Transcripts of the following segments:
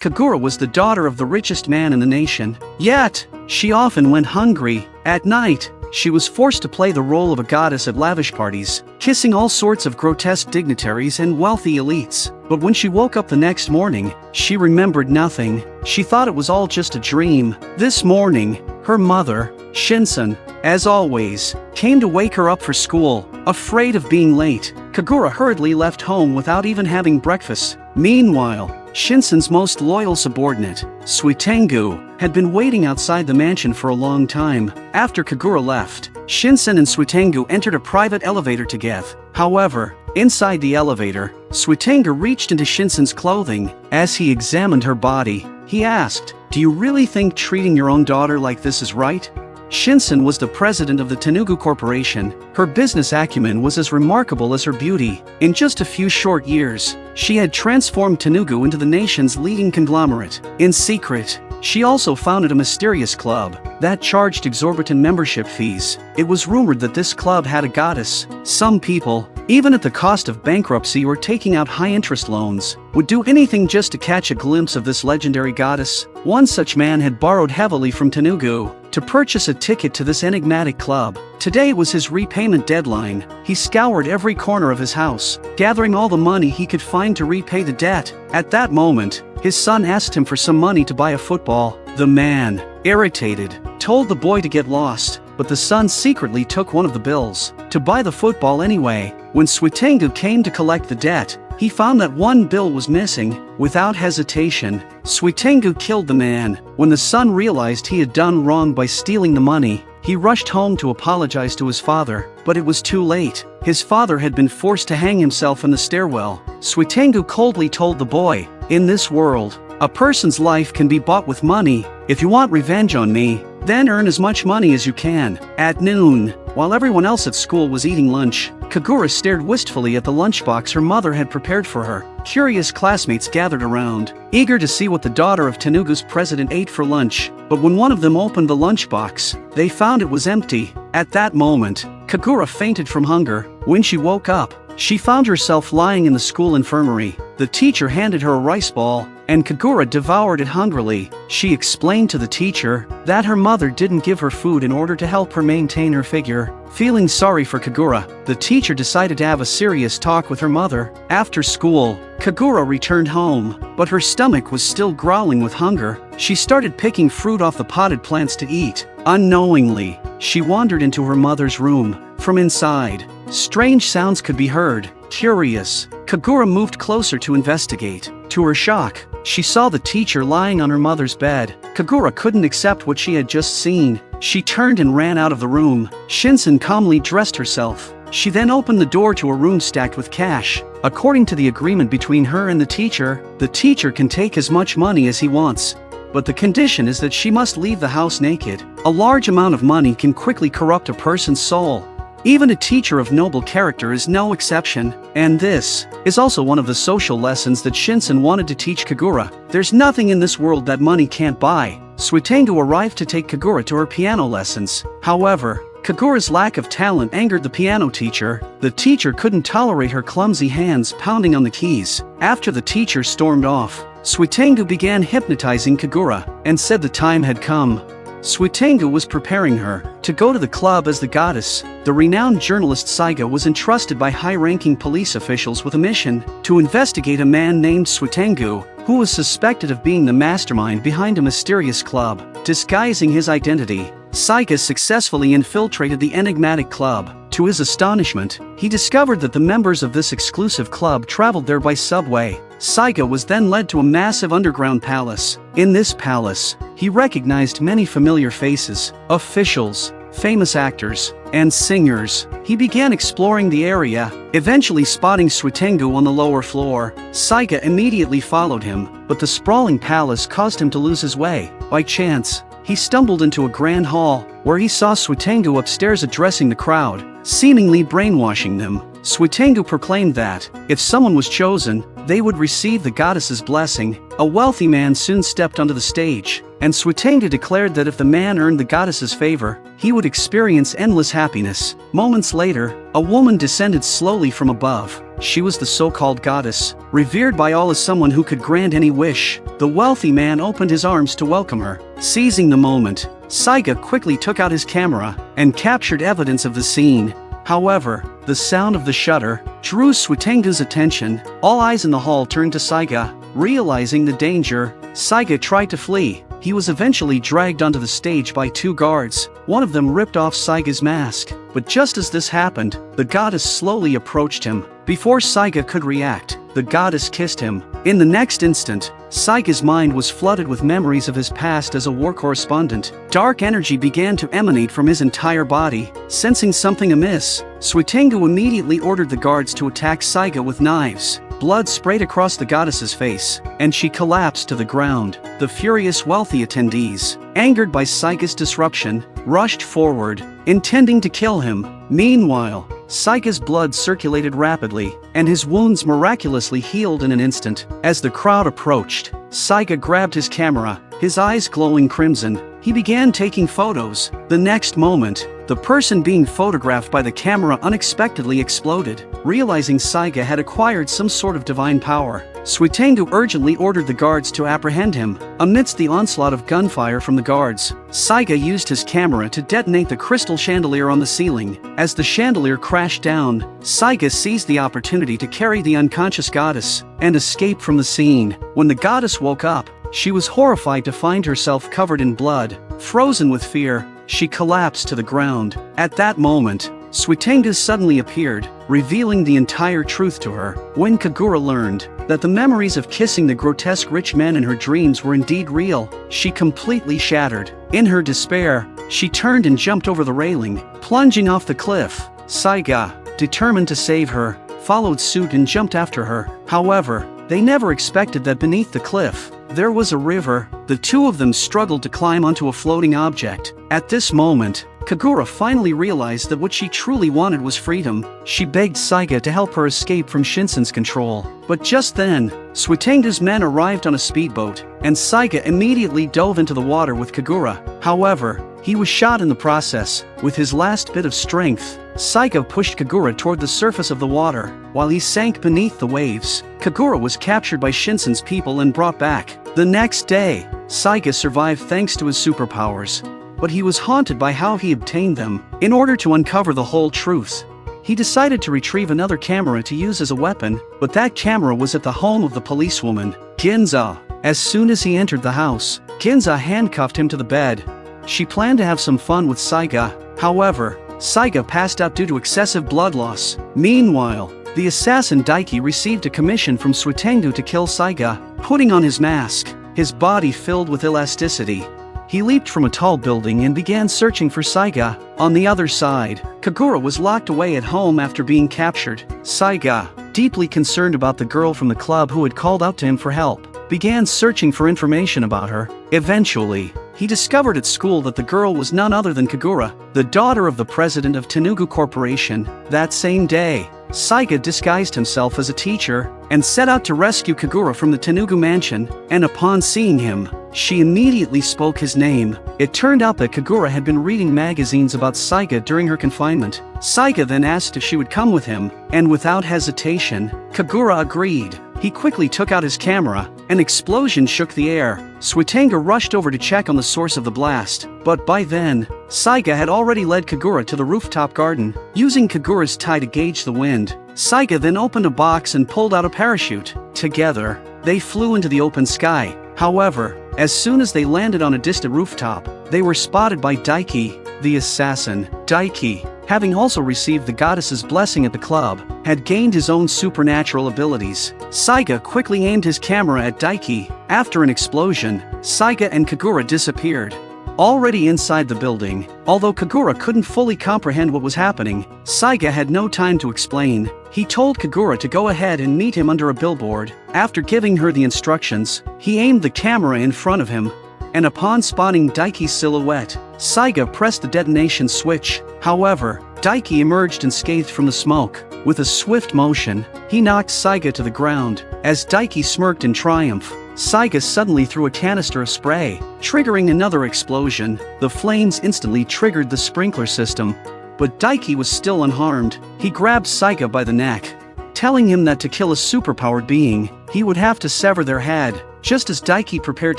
Kagura was the daughter of the richest man in the nation, yet she often went hungry. At night, she was forced to play the role of a goddess at lavish parties, kissing all sorts of grotesque dignitaries and wealthy elites. But when she woke up the next morning, she remembered nothing. She thought it was all just a dream. This morning, her mother, Shinsen, as always, came to wake her up for school. Afraid of being late, Kagura hurriedly left home without even having breakfast. Meanwhile, Shinsen's most loyal subordinate, Sangu, had been waiting outside the mansion for a long time. After Kagura left, Shinsen and Sangu entered a private elevator together. However, inside the elevator, Sangu reached into Shinsen's clothing. As he examined her body, he asked, "Do you really think treating your own daughter like this is right?" Shinsen was the president of the Tanu Corporation. Her business acumen was as remarkable as her beauty. In just a few short years, she had transformed Tanu into the nation's leading conglomerate. In secret, she also founded a mysterious club that charged exorbitant membership fees. It was rumored that this club had a goddess. Some people, even at the cost of bankruptcy or taking out high-interest loans, would do anything just to catch a glimpse of this legendary goddess. One such man had borrowed heavily from Tanu to purchase a ticket to this enigmatic club. Today was his repayment deadline. He scoured every corner of his house, gathering all the money he could find to repay the debt. At that moment, his son asked him for some money to buy a football. The man, irritated, told the boy to get lost, but the son secretly took one of the bills to buy the football anyway. When Sangu came to collect the debt, he found that one bill was missing. Without hesitation, Sangu killed the man. When the son realized he had done wrong by stealing the money, he rushed home to apologize to his father, but it was too late. His father had been forced to hang himself in the stairwell. Sangu coldly told the boy, "In this world, a person's life can be bought with money. If you want revenge on me, then earn as much money as you can." At noon, while everyone else at school was eating lunch, Kagura stared wistfully at the lunchbox her mother had prepared for her. Curious classmates gathered around, eager to see what the daughter of Tanugu's president ate for lunch. But when one of them opened the lunchbox, they found it was empty. At that moment, Kagura fainted from hunger. When she woke up, she found herself lying in the school infirmary. The teacher handed her a rice ball, and Kagura devoured it hungrily. She explained to the teacher that her mother didn't give her food in order to help her maintain her figure. Feeling sorry for Kagura, the teacher decided to have a serious talk with her mother. After school, Kagura returned home, but her stomach was still growling with hunger. She started picking fruit off the potted plants to eat. Unknowingly, she wandered into her mother's room. From inside, strange sounds could be heard. Curious, Kagura moved closer to investigate. To her shock, she saw the teacher lying on her mother's bed. Kagura couldn't accept what she had just seen. She turned and ran out of the room. Shinsen calmly dressed herself. She then opened the door to a room stacked with cash. According to the agreement between her and the teacher can take as much money as he wants. But the condition is that she must leave the house naked. A large amount of money can quickly corrupt a person's soul. Even a teacher of noble character is no exception, and this is also one of the social lessons that Shinsen wanted to teach Kagura. There's nothing in this world that money can't buy. Sangu arrived to take Kagura to her piano lessons. However, Kagura's lack of talent angered the piano teacher. The teacher couldn't tolerate her clumsy hands pounding on the keys. After the teacher stormed off, Sangu began hypnotizing Kagura and said the time had come. Sangu was preparing her to go to the club as the goddess. The renowned journalist Saiga was entrusted by high-ranking police officials with a mission to investigate a man named Sangu, who was suspected of being the mastermind behind a mysterious club. Disguising his identity, Saiga successfully infiltrated the enigmatic club. To his astonishment, he discovered that the members of this exclusive club traveled there by subway. Saiga was then led to a massive underground palace. In this palace, he recognized many familiar faces, officials, famous actors, and singers. He began exploring the area, eventually spotting Sangu on the lower floor. Saiga immediately followed him, but the sprawling palace caused him to lose his way. By chance, he stumbled into a grand hall, where he saw Sangu upstairs addressing the crowd, seemingly brainwashing them. Sangu proclaimed that, if someone was chosen, they would receive the goddess's blessing. A wealthy man soon stepped onto the stage. and Suitenga declared that if the man earned the goddess's favor, he would experience endless happiness. Moments later, a woman descended slowly from above. She was the so-called goddess, revered by all as someone who could grant any wish. The wealthy man opened his arms to welcome her. Seizing the moment, Saiga quickly took out his camera and captured evidence of the scene. However, the sound of the shutter drew Suitenga's attention. All eyes in the hall turned to Saiga. Realizing the danger, Saiga tried to flee. He was eventually dragged onto the stage by two guards. One of them ripped off Saiga's mask. But just as this happened, the goddess slowly approached him. Before Saiga could react, the goddess kissed him. In the next instant, Saiga's mind was flooded with memories of his past as a war correspondent. Dark energy began to emanate from his entire body. Sensing something amiss, Suitenga immediately ordered the guards to attack Saiga with knives. Blood sprayed across the goddess's face, and she collapsed to the ground. The furious wealthy attendees, angered by Saiga's disruption, rushed forward, intending to kill him. Meanwhile, Saiga's blood circulated rapidly, and his wounds miraculously healed in an instant. As the crowd approached, Saiga grabbed his camera, his eyes glowing crimson. He began taking photos. The next moment, the person being photographed by the camera unexpectedly exploded. Realizing Saiga had acquired some sort of divine power, Suitenga urgently ordered the guards to apprehend him. Amidst the onslaught of gunfire from the guards, Saiga used his camera to detonate the crystal chandelier on the ceiling. As the chandelier crashed down, Saiga seized the opportunity to carry the unconscious goddess and escape from the scene. When the goddess woke up, she was horrified to find herself covered in blood. Frozen with fear, she collapsed to the ground. At that moment, Suitenga suddenly appeared, revealing the entire truth to her. When Kagura learned that the memories of kissing the grotesque rich men in her dreams were indeed real, she completely shattered. In her despair, she turned and jumped over the railing, plunging off the cliff. Saiga, determined to save her, followed suit and jumped after her. However, they never expected that beneath the cliff, there was a river. The two of them struggled to climb onto a floating object. At this moment, Kagura finally realized that what she truly wanted was freedom. She begged Saiga to help her escape from Shinsen's control. But just then, Suitenga's men arrived on a speedboat, and Saiga immediately dove into the water with Kagura. However, he was shot in the process. With his last bit of strength, Saiga pushed Kagura toward the surface of the water. While he sank beneath the waves, Kagura was captured by Shinsen's people and brought back. The next day, Saiga survived thanks to his superpowers, but he was haunted by how he obtained them. In order to uncover the whole truth, he decided to retrieve another camera to use as a weapon, but that camera was at the home of the policewoman, Ginza. As soon as he entered the house, Ginza handcuffed him to the bed. She planned to have some fun with Saiga. However, Saiga passed out due to excessive blood loss. Meanwhile, the assassin Daiki received a commission from Suitenga to kill Saiga. Putting on his mask, his body filled with elasticity, he leaped from a tall building and began searching for Saiga. On the other side, Kagura was locked away at home after being captured. Saiga, deeply concerned about the girl from the club who had called out to him for help, began searching for information about her. Eventually, he discovered at school that the girl was none other than Kagura, the daughter of the president of Tanu Corporation. That same day, Saiga disguised himself as a teacher and set out to rescue Kagura from the Tanu mansion, and upon seeing him, she immediately spoke his name. It turned out that Kagura had been reading magazines about Saiga during her confinement. Saiga then asked if she would come with him, and without hesitation, Kagura agreed. He quickly took out his camera. An explosion shook the air. Suitenga rushed over to check on the source of the blast, but by then, Saiga had already led Kagura to the rooftop garden. Using Kagura's tie to gauge the wind, Saiga then opened a box and pulled out a parachute. Together, they flew into the open sky. However, as soon as they landed on a distant rooftop, they were spotted by Daiki, the assassin. Daiki, having also received the goddess's blessing at the club, had gained his own supernatural abilities. Saiga quickly aimed his camera at Daiki. After an explosion, Saiga and Kagura disappeared. Already inside the building, although Kagura couldn't fully comprehend what was happening, Saiga had no time to explain. He told Kagura to go ahead and meet him under a billboard. After giving her the instructions, he aimed the camera in front of him, and upon spotting Daiki's silhouette, Saiga pressed the detonation switch. However, Daiki emerged unscathed from the smoke. With a swift motion, he knocked Saiga to the ground. As Daiki smirked in triumph, Saiga suddenly threw a canister of spray, triggering another explosion. The flames instantly triggered the sprinkler system. But Daiki was still unharmed. He grabbed Saiga by the neck, telling him that to kill a superpowered being, he would have to sever their head. Just as Daiki prepared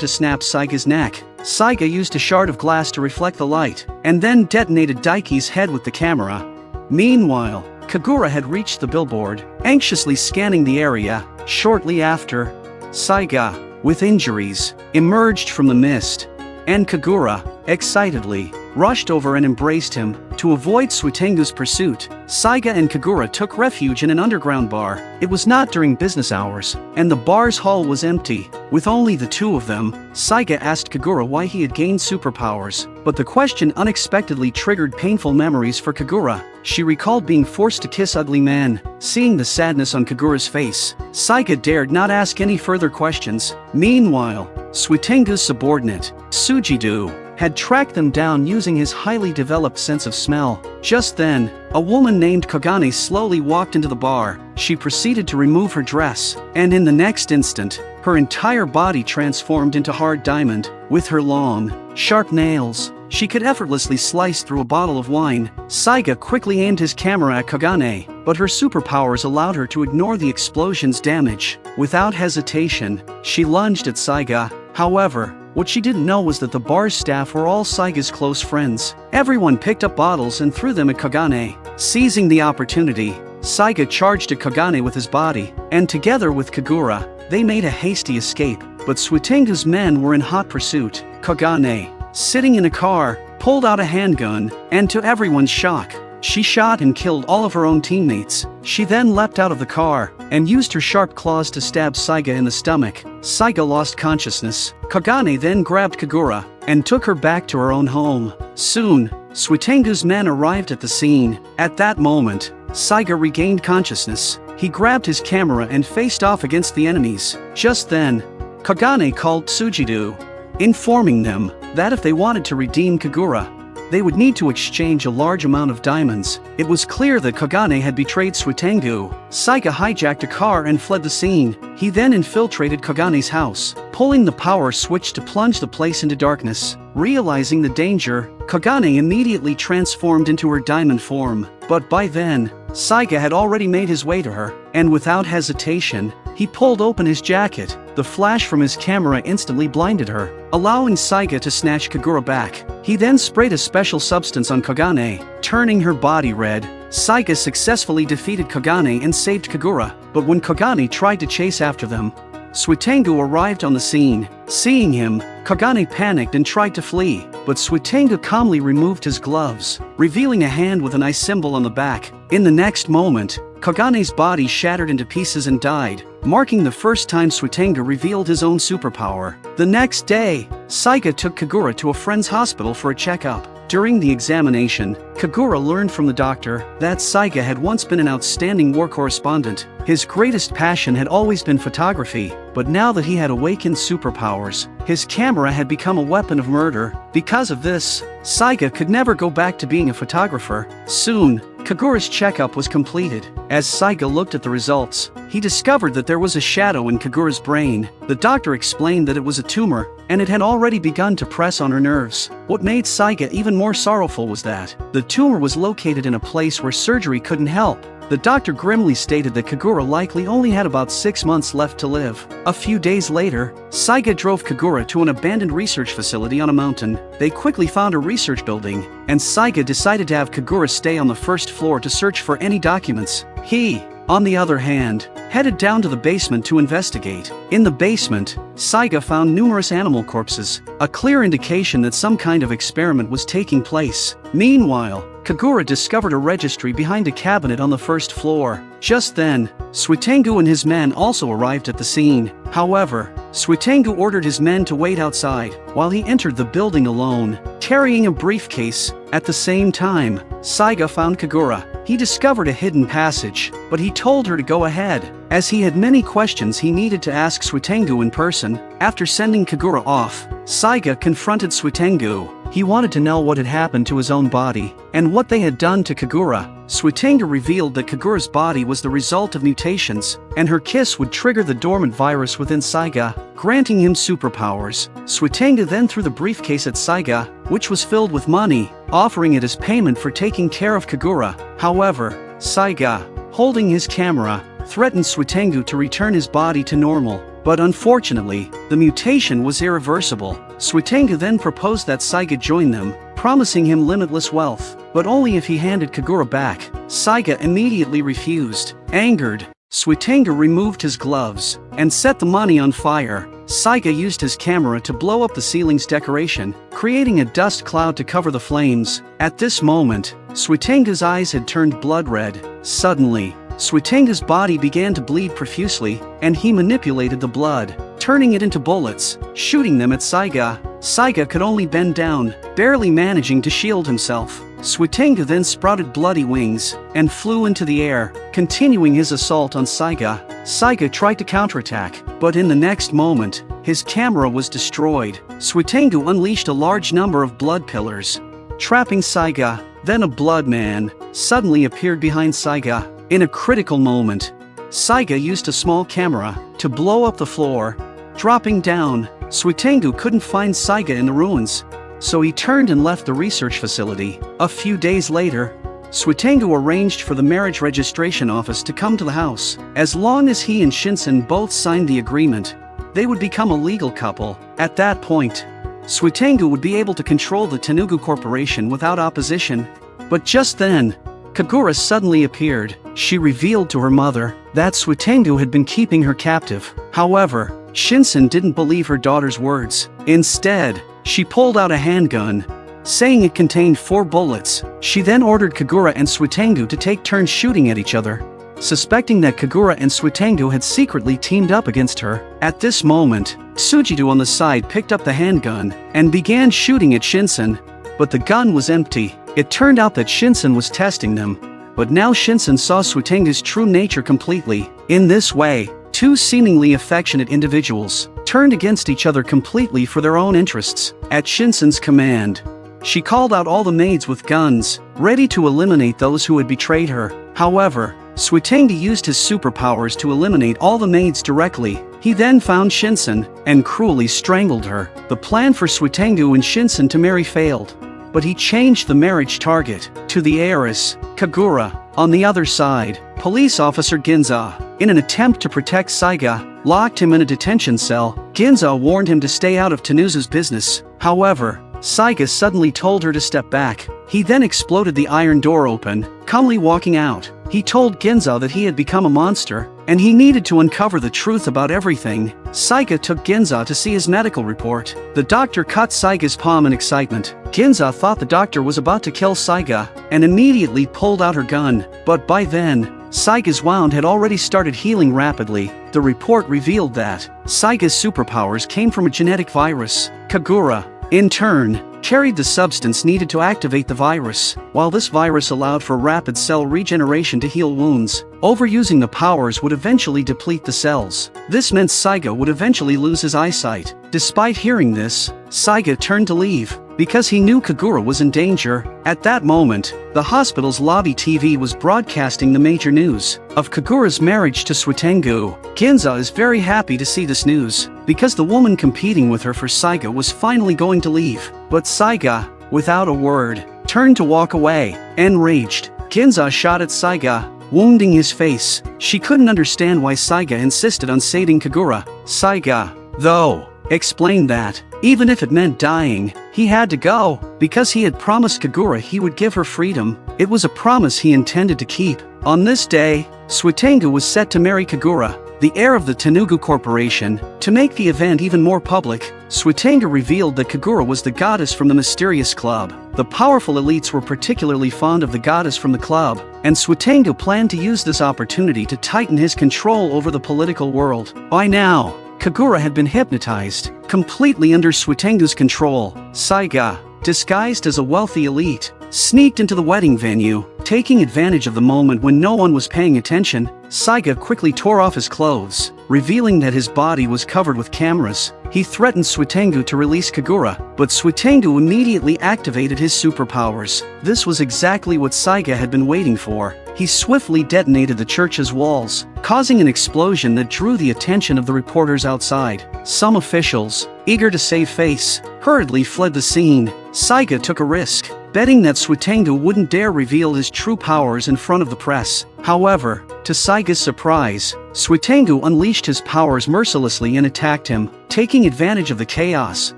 to snap Saiga's neck, Saiga used a shard of glass to reflect the light, and then detonated Daiki's head with the camera. Meanwhile, Kagura had reached the billboard, anxiously scanning the area. Shortly after, Saiga, with injuries, emerged from the mist, and Kagura, excitedly, rushed over and embraced him. To avoid Suitengu's pursuit, Saiga and Kagura took refuge in an underground bar. It was not during business hours, and the bar's hall was empty. With only the two of them, Saiga asked Kagura why he had gained superpowers, but the question unexpectedly triggered painful memories for Kagura. She recalled being forced to kiss ugly men. Seeing the sadness on Kagura's face, Saiga dared not ask any further questions. Meanwhile, Suitengu's subordinate, Sujidu, had tracked them down using his highly developed sense of smell. Just then, a woman named Kagane slowly walked into the bar. She proceeded to remove her dress, and in the next instant, her entire body transformed into hard diamond. With her long, sharp nails, she could effortlessly slice through a bottle of wine. Saiga quickly aimed his camera at Kagane, but her superpowers allowed her to ignore the explosion's damage. Without hesitation, she lunged at Saiga. However, what she didn't know was that the bar's staff were all Saiga's close friends. Everyone picked up bottles and threw them at Kagane. Seizing the opportunity, Saiga charged at Kagane with his body, and together with Kagura, they made a hasty escape. But Suitengu's men were in hot pursuit. Kagane, sitting in a car, pulled out a handgun, and to everyone's shock, she shot and killed all of her own teammates. She then leapt out of the car, and used her sharp claws to stab Saiga in the stomach. Saiga lost consciousness. Kagane then grabbed Kagura, and took her back to her own home. Soon, Suitengu's men arrived at the scene. At that moment, Saiga regained consciousness. He grabbed his camera and faced off against the enemies. Just then, Kagane called Sujidu, informing them that if they wanted to redeem Kagura, they would need to exchange a large amount of diamonds. It was clear that Kagane had betrayed Suitengu. Saiga hijacked a car and fled the scene. He then infiltrated Kagane's house, pulling the power switch to plunge the place into darkness. Realizing the danger, Kagane immediately transformed into her diamond form. But by then, Saiga had already made his way to her, and without hesitation, he pulled open his jacket. The flash from his camera instantly blinded her, allowing Saiga to snatch Kagura back. He then sprayed a special substance on Kagane, turning her body red. Saiga successfully defeated Kagane and saved Kagura, but when Kagane tried to chase after them, Suitengu arrived on the scene. Seeing him, Kagane panicked and tried to flee, but Suitengu calmly removed his gloves, revealing a hand with an eye symbol on the back. In the next moment, Kagane's body shattered into pieces and died, marking the first time Suitengu revealed his own superpower. The next day, Saiga took Kagura to a friend's hospital for a checkup. During the examination, Kagura learned from the doctor that Saiga had once been an outstanding war correspondent. His greatest passion had always been photography, but now that he had awakened superpowers, his camera had become a weapon of murder. Because of this, Saiga could never go back to being a photographer. Soon, Kagura's checkup was completed. As Saiga looked at the results, he discovered that there was a shadow in Kagura's brain. The doctor explained that it was a tumor, and it had already begun to press on her nerves. What made Saiga even more sorrowful was that the tumor was located in a place where surgery couldn't help. The doctor grimly stated that Kagura likely only had about 6 months left to live. A few days later, Saiga drove Kagura to an abandoned research facility on a mountain. They quickly found a research building, and Saiga decided to have Kagura stay on the first floor to search for any documents. He, on the other hand, headed down to the basement to investigate. In the basement, Saiga found numerous animal corpses, a clear indication that some kind of experiment was taking place. Meanwhile, Kagura discovered a registry behind a cabinet on the first floor. Just then, Suitengu and his men also arrived at the scene. However, Suitengu ordered his men to wait outside, while he entered the building alone, carrying a briefcase. At the same time, Saiga found Kagura. He discovered a hidden passage, but he told her to go ahead, as he had many questions he needed to ask Suitengu in person. After sending Kagura off, Saiga confronted Suitengu. He wanted to know what had happened to his own body, and what they had done to Kagura. Suitengu revealed that Kagura's body was the result of mutations, and her kiss would trigger the dormant virus within Saiga, granting him superpowers. Suitenga then threw the briefcase at Saiga, which was filled with money, offering it as payment for taking care of Kagura. However, Saiga, holding his camera, threatened Suitenga to return his body to normal. But unfortunately, the mutation was irreversible. Suitenga then proposed that Saiga join them, promising him limitless wealth, but only if he handed Kagura back. Saiga immediately refused. Angered, Suitenga removed his gloves and set the money on fire. Saiga used his camera to blow up the ceiling's decoration, creating a dust cloud to cover the flames. At this moment, Suitenga's eyes had turned blood red. Suddenly, Suitenga's body began to bleed profusely, and he manipulated the blood, turning it into bullets, shooting them at Saiga. Saiga could only bend down, barely managing to shield himself. Suitenga then sprouted bloody wings and flew into the air, continuing his assault on Saiga. Saiga tried to counterattack, but in the next moment, his camera was destroyed. Suitenga unleashed a large number of blood pillars, trapping Saiga. Then a blood man suddenly appeared behind Saiga. In a critical moment, Saiga used a small camera to blow up the floor. Dropping down, Suitenga couldn't find Saiga in the ruins, so he turned and left the research facility. A few days later, Suitenga arranged for the marriage registration office to come to the house. As long as he and Shinsen both signed the agreement, they would become a legal couple. At that point, Suitenga would be able to control the Tenugu Corporation without opposition. But just then, Kagura suddenly appeared. She revealed to her mother that Suitenga had been keeping her captive. However, Shinsen didn't believe her daughter's words. Instead, she pulled out a handgun, saying it contained 4 bullets. She then ordered Kagura and Suitenga to take turns shooting at each other, suspecting that Kagura and Suitenga had secretly teamed up against her. At this moment, Tsujido on the side picked up the handgun and began shooting at Shinsen, but the gun was empty. It turned out that Shinsen was testing them, but now Shinsen saw Suitenga's true nature completely. In this way, 2 seemingly affectionate individuals turned against each other completely for their own interests. At Shinsen's command, she called out all the maids with guns, ready to eliminate those who had betrayed her. However, Suitenga used his superpowers to eliminate all the maids directly. He then found Shinsen and cruelly strangled her. The plan for Suitenga and Shinsen to marry failed, but he changed the marriage target to the heiress, Kagura. On the other side, police officer Ginza, in an attempt to protect Saiga, locked him in a detention cell. Ginza warned him to stay out of Tanuzu's business. However, Saiga suddenly told her to step back. He then exploded the iron door open, calmly walking out. He told Ginza that he had become a monster, and he needed to uncover the truth about everything. Saiga took Ginza to see his medical report. The doctor cut Saiga's palm in excitement. Ginza thought the doctor was about to kill Saiga, and immediately pulled out her gun. But by then, Saiga's wound had already started healing rapidly. The report revealed that Saiga's superpowers came from a genetic virus. Kagura, in turn, carried the substance needed to activate the virus. While this virus allowed for rapid cell regeneration to heal wounds, overusing the powers would eventually deplete the cells. This meant Saiga would eventually lose his eyesight. Despite hearing this, Saiga turned to leave, because he knew Kagura was in danger. At that moment, the hospital's lobby TV was broadcasting the major news of Kagura's marriage to Suitenga. Ginza is very happy to see this news, because the woman competing with her for Saiga was finally going to leave. But Saiga, without a word, turned to walk away. Enraged, Ginza shot at Saiga, wounding his face. She couldn't understand why Saiga insisted on saving Kagura. Saiga, though, explained that, even if it meant dying, he had to go, because he had promised Kagura he would give her freedom. It was a promise he intended to keep. On this day, Suitenga was set to marry Kagura, the heir of the Tenugu Corporation. To make the event even more public, Suitenga revealed that Kagura was the goddess from the mysterious club. The powerful elites were particularly fond of the goddess from the club, and Suitenga planned to use this opportunity to tighten his control over the political world. By now, Kagura had been hypnotized, completely under Suitenga's control. Saiga, disguised as a wealthy elite, sneaked into the wedding venue. Taking advantage of the moment when no one was paying attention, Saiga quickly tore off his clothes, revealing that his body was covered with cameras. He threatened Suitenga to release Kagura, but Suitenga immediately activated his superpowers. This was exactly what Saiga had been waiting for. he swiftly detonated the church's walls, causing an explosion that drew the attention of the reporters outside. Some officials, eager to save face, hurriedly fled the scene. Saiga took a risk, betting that Suitengu wouldn't dare reveal his true powers in front of the press. However, to Saiga's surprise, Suitengu unleashed his powers mercilessly and attacked him. Taking advantage of the chaos,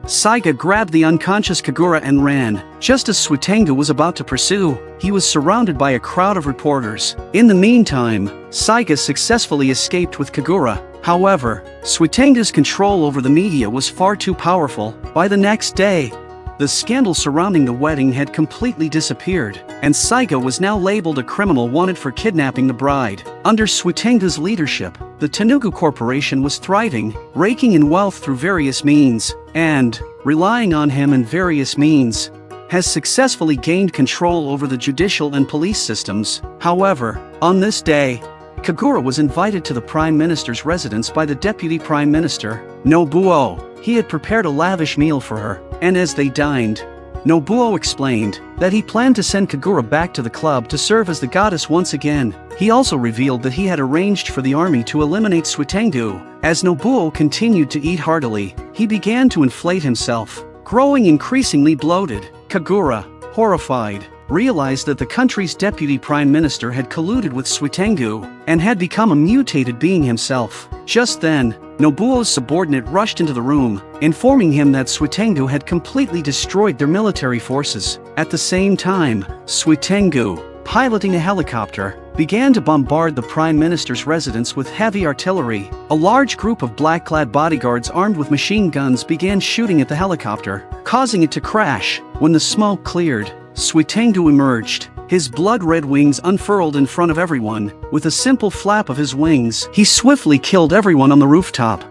Saiga grabbed the unconscious Kagura and ran. Just as Suitengu was about to pursue, he was surrounded by a crowd of reporters. In the meantime, Saiga successfully escaped with Kagura. However, Suitengu's control over the media was far too powerful. By the next day, the scandal surrounding the wedding had completely disappeared, and Saiga was now labeled a criminal wanted for kidnapping the bride. Under Suitengu's leadership, the Tanu Corporation was thriving, raking in wealth through various means, and, relying on him in various means, has successfully gained control over the judicial and police systems. However, on this day, Kagura was invited to the Prime Minister's residence by the Deputy Prime Minister, Nobuo. He had prepared a lavish meal for her, and as they dined, Nobuo explained that he planned to send Kagura back to the club to serve as the goddess once again. He also revealed that he had arranged for the army to eliminate Suitengu. As Nobuo continued to eat heartily, he began to inflate himself, growing increasingly bloated. Kagura, horrified, realized that the country's deputy prime minister had colluded with Suitengu and had become a mutated being himself. Just then, Nobuo's subordinate rushed into the room, informing him that Suitengu had completely destroyed their military forces. At the same time, Suitengu, piloting a helicopter, began to bombard the prime minister's residence with heavy artillery. A large group of black-clad bodyguards armed with machine guns began shooting at the helicopter, causing it to crash. When the smoke cleared, Suitengu emerged, his blood-red wings unfurled in front of everyone. With a simple flap of his wings, he swiftly killed everyone on the rooftop.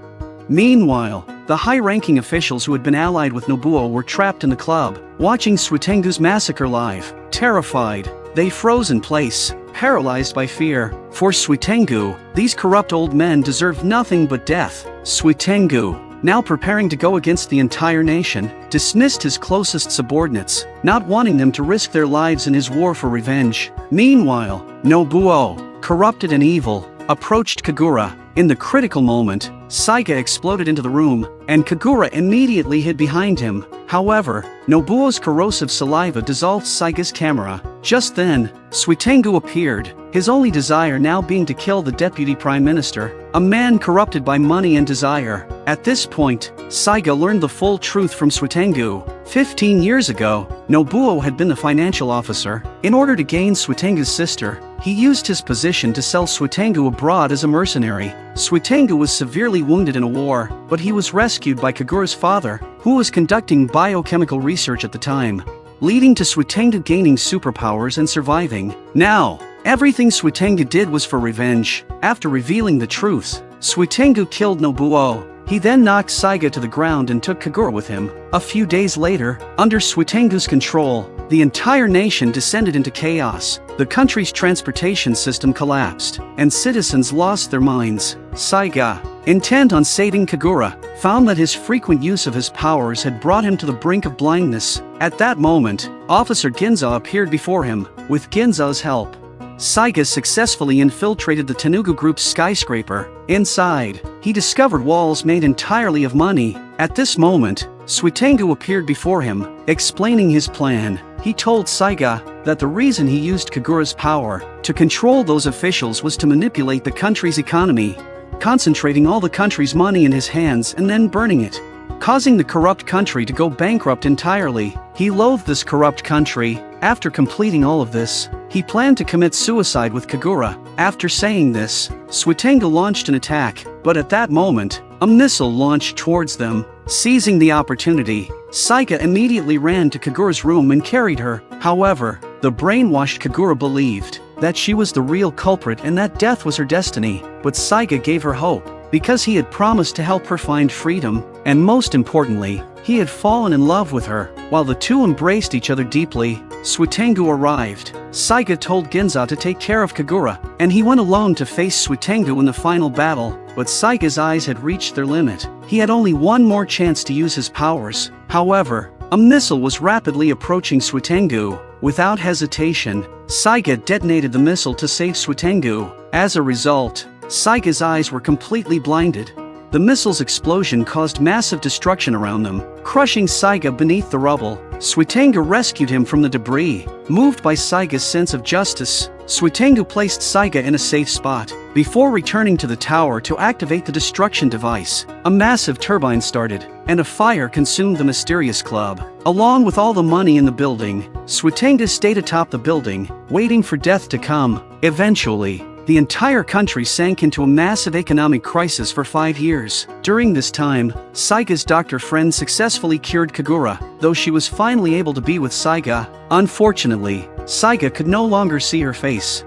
Meanwhile, the high-ranking officials who had been allied with Nobuo were trapped in the club, watching Suitengu's massacre live. Terrified, they froze in place, paralyzed by fear. For Suitengu, these corrupt old men deserved nothing but death. Suitengu, now preparing to go against the entire nation, dismissed his closest subordinates, not wanting them to risk their lives in his war for revenge. Meanwhile, Nobuo, corrupted and evil, approached Kagura. In the critical moment, Saiga exploded into the room, and Kagura immediately hid behind him. However, Nobuo's corrosive saliva dissolved Saiga's camera. Just then, Suitengu appeared, his only desire now being to kill the deputy prime minister, a man corrupted by money and desire. At this point, Saiga learned the full truth from Suitengu. 15 years ago, Nobuo had been the financial officer. In order to gain Suitengu's sister, he used his position to sell Suitengu abroad as a mercenary. Suitengu was severely wounded in a war, but he was rescued by Kagura's father, who was conducting biochemical research at the time, leading to Suitengu gaining superpowers and surviving. Now, everything Suitengu did was for revenge. After revealing the truth, Suitengu killed Nobuo. He then knocked Saiga to the ground and took Kagura with him. A few days later, under Suitengu's control, the entire nation descended into chaos. The country's transportation system collapsed, and citizens lost their minds. Saiga, intent on saving Kagura, found that his frequent use of his powers had brought him to the brink of blindness. At that moment, Officer Ginza appeared before him. With Ginza's help, Saiga successfully infiltrated the Tanu group's skyscraper. Inside, he discovered walls made entirely of money. At this moment, Suitengu appeared before him, explaining his plan. He told Saiga that the reason he used Kagura's power to control those officials was to manipulate the country's economy, concentrating all the country's money in his hands and then burning it, causing the corrupt country to go bankrupt entirely. He loathed this corrupt country. After completing all of this, he planned to commit suicide with Kagura. After saying this, Suitengu launched an attack, but at that moment, a missile launched towards them. Seizing the opportunity, Saiga immediately ran to Kagura's room and carried her. However, the brainwashed Kagura believed that she was the real culprit and that death was her destiny. But Saiga gave her hope, because he had promised to help her find freedom, and most importantly, he had fallen in love with her. While the two embraced each other deeply, Suitengu arrived. Saiga told Ginza to take care of Kagura, and he went alone to face Suitengu in the final battle. But Saiga's eyes had reached their limit. He had only one more chance to use his powers. However, a missile was rapidly approaching Suitengu. Without hesitation, Saiga detonated the missile to save Suitengu. As a result, Saiga's eyes were completely blinded. The missile's explosion caused massive destruction around them, crushing Saiga beneath the rubble. Suitengu rescued him from the debris. Moved by Saiga's sense of justice, Suitengu placed Saiga in a safe spot. Before returning to the tower to activate the destruction device, a massive turbine started, and a fire consumed the mysterious club. Along with all the money in the building, Suitengu stayed atop the building, waiting for death to come. Eventually, the entire country sank into a massive economic crisis for 5 years. During this time, Saiga's doctor friend successfully cured Kagura, though she was finally able to be with Saiga. Unfortunately, Saiga could no longer see her face.